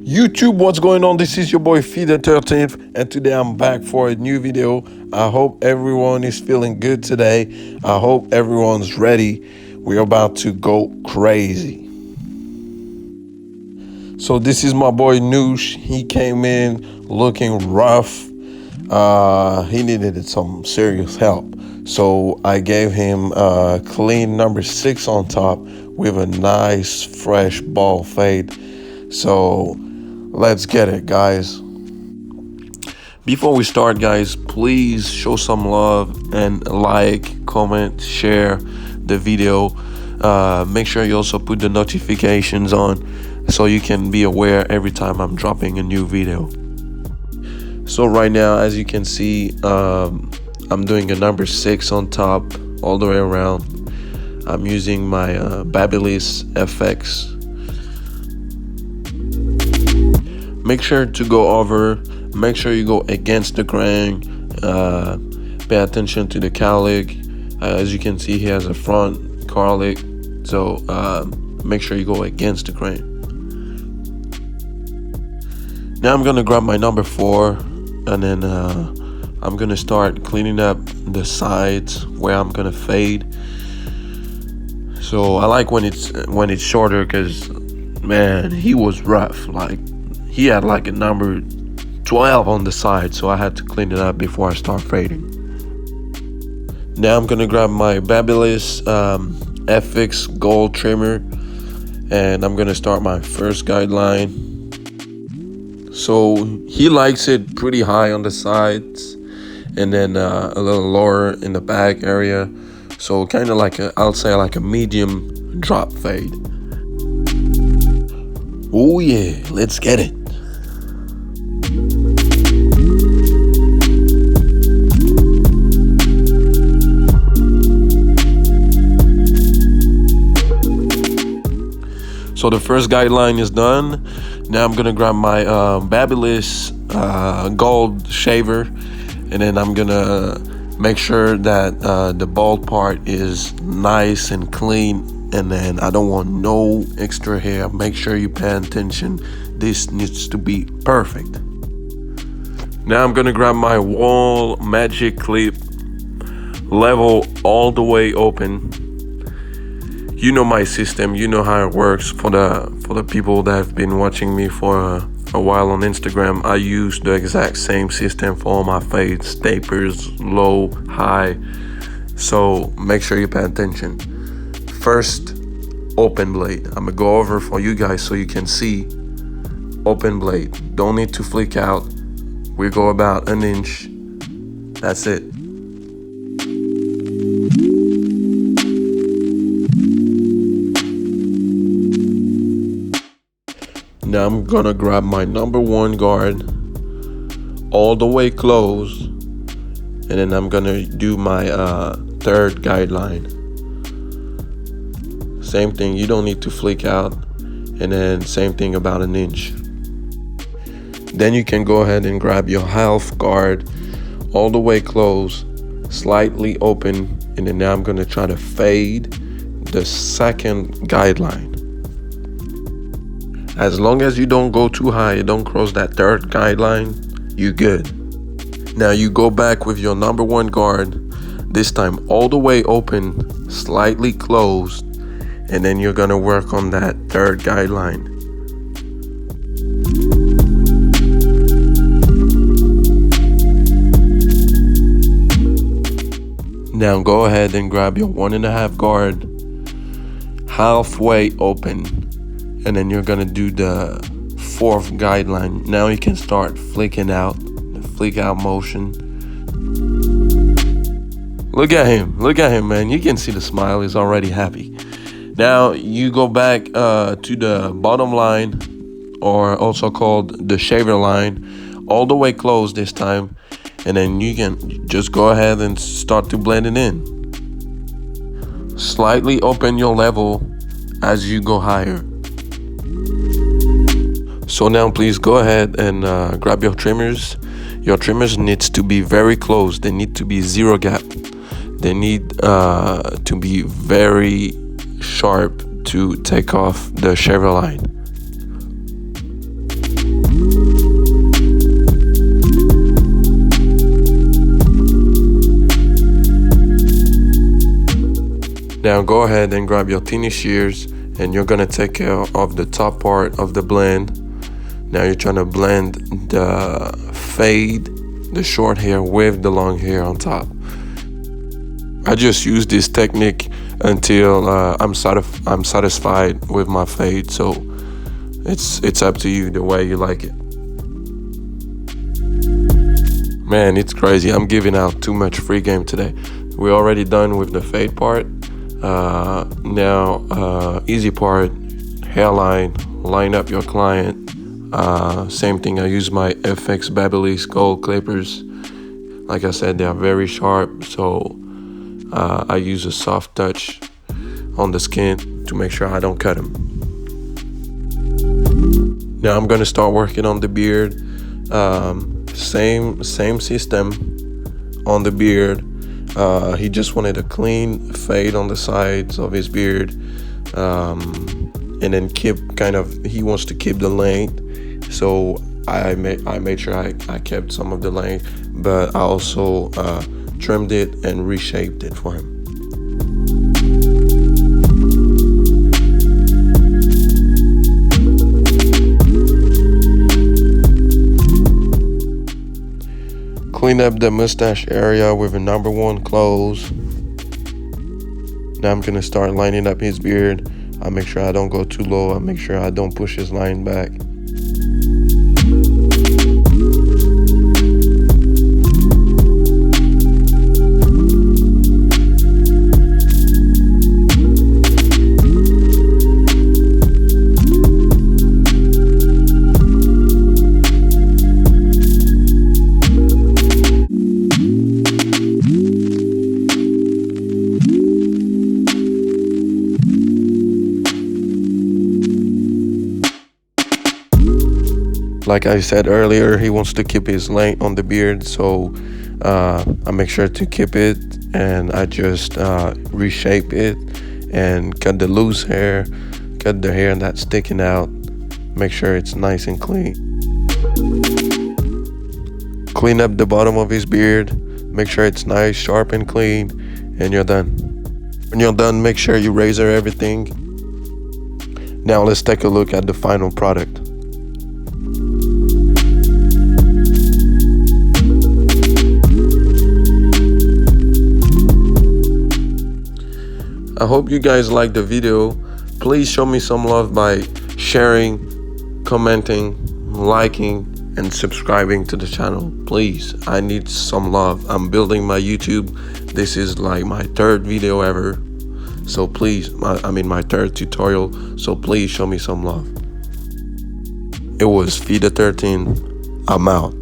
YouTube, what's going on? This is your boy Feed the 13th, and today I'm back for a new video. I hope everyone is feeling good today. I hope everyone's ready. We're about to go crazy. So this is my boy Noosh. He came in looking rough. He needed some serious help. So I gave him a clean number 6 on top with a nice fresh ball fade. So let's get it, guys. Before we start, guys, please show some love and like, comment, share the video. Make sure you also put the notifications on so you can be aware every time I'm dropping a new video. So right now, as you can see, I'm doing a number 6 on top all the way around. I'm using my Babyliss FX. Make sure to go over, make sure you go against the grain, pay attention to the cowlick. As you can see, he has a front cowlick, so make sure you go against the grain. Now I'm gonna grab my number 4, and then I'm gonna start cleaning up the sides where I'm gonna fade. So I like when it's shorter, because man, he was rough. Like, he had like a number 12 on the side, so I had to clean it up before I start fading. Now I'm gonna grab my Babyliss FX gold trimmer, and I'm gonna start my first guideline. So he likes it pretty high on the sides, and then a little lower in the back area. So kind of like I'll say like a medium drop fade. Oh yeah, let's get it. So the first guideline is done. Now I'm gonna grab my Babyliss gold shaver, and then I'm gonna make sure that the bald part is nice and clean, and then I don't want no extra hair. Make sure you pay attention. This needs to be perfect. Now I'm gonna grab my wall magic clip, level all the way open. You know my system, you know how it works. For the people that have been watching me for a while on Instagram, I use the exact same system for all my fades, tapers, low, high. So make sure you pay attention. First, open blade. I'm gonna go over for you guys so you can see. Open blade. Don't need to flick out. We go about an inch. That's it. Now I'm gonna grab my number 1 guard all the way close, and then I'm gonna do my third guideline. Same thing, you don't need to flick out, and then same thing about an inch. Then you can go ahead and grab your half guard all the way close, slightly open, and then now I'm gonna try to fade the second guideline. As long as you don't go too high, you don't cross that third guideline, you good. Now you go back with your number 1 guard, this time all the way open, slightly closed, and then you're gonna work on that third guideline. Now go ahead and grab your 1.5 guard, halfway open, and then you're gonna do the 4th guideline. Now you can start flicking out, the flick out motion. Look at him, man. You can see the smile, he's already happy. Now you go back to the bottom line, or also called the shaver line, all the way close this time, and then you can just go ahead and start to blend it in. Slightly open your level as you go higher. So now please go ahead and grab your trimmers. Your trimmers needs to be very close. They need to be 0 gap. They need to be very sharp to take off the shaver line. Now go ahead and grab your thinning shears, and you're gonna take care of the top part of the blend. Now you're trying to blend the fade, the short hair with the long hair on top. I just use this technique until I'm satisfied with my fade. So it's up to you the way you like it. Man, it's crazy. I'm giving out too much free game today. We're already done with the fade part. Now, easy part, hairline, line up your client. Same thing, I use my FX Babyliss gold clippers. Like I said, they are very sharp, so I use a soft touch on the skin to make sure I don't cut them. Now I'm gonna start working on the beard. Same system on the beard. He just wanted a clean fade on the sides of his beard, and then he wants to keep the length. So I made sure I kept some of the length, but I also trimmed it and reshaped it for him. Clean up the mustache area with a number 1 close. Now I'm gonna start lining up his beard. I make sure I don't go too low. I make sure I don't push his line back. Like I said earlier, he wants to keep his length on the beard, so I make sure to keep it, and I just reshape it and cut the loose hair, cut the hair that's sticking out, make sure it's nice and clean. Clean up the bottom of his beard, make sure it's nice, sharp and clean, and you're done. When you're done, make sure you razor everything. Now let's take a look at the final product. I hope you guys liked the video. Please show me some love by sharing, commenting, liking, and subscribing to the channel. Please, I need some love. I'm building my YouTube. This is like my 3rd video ever. So please, my 3rd tutorial. So please show me some love. It was Feed the 13. I'm out.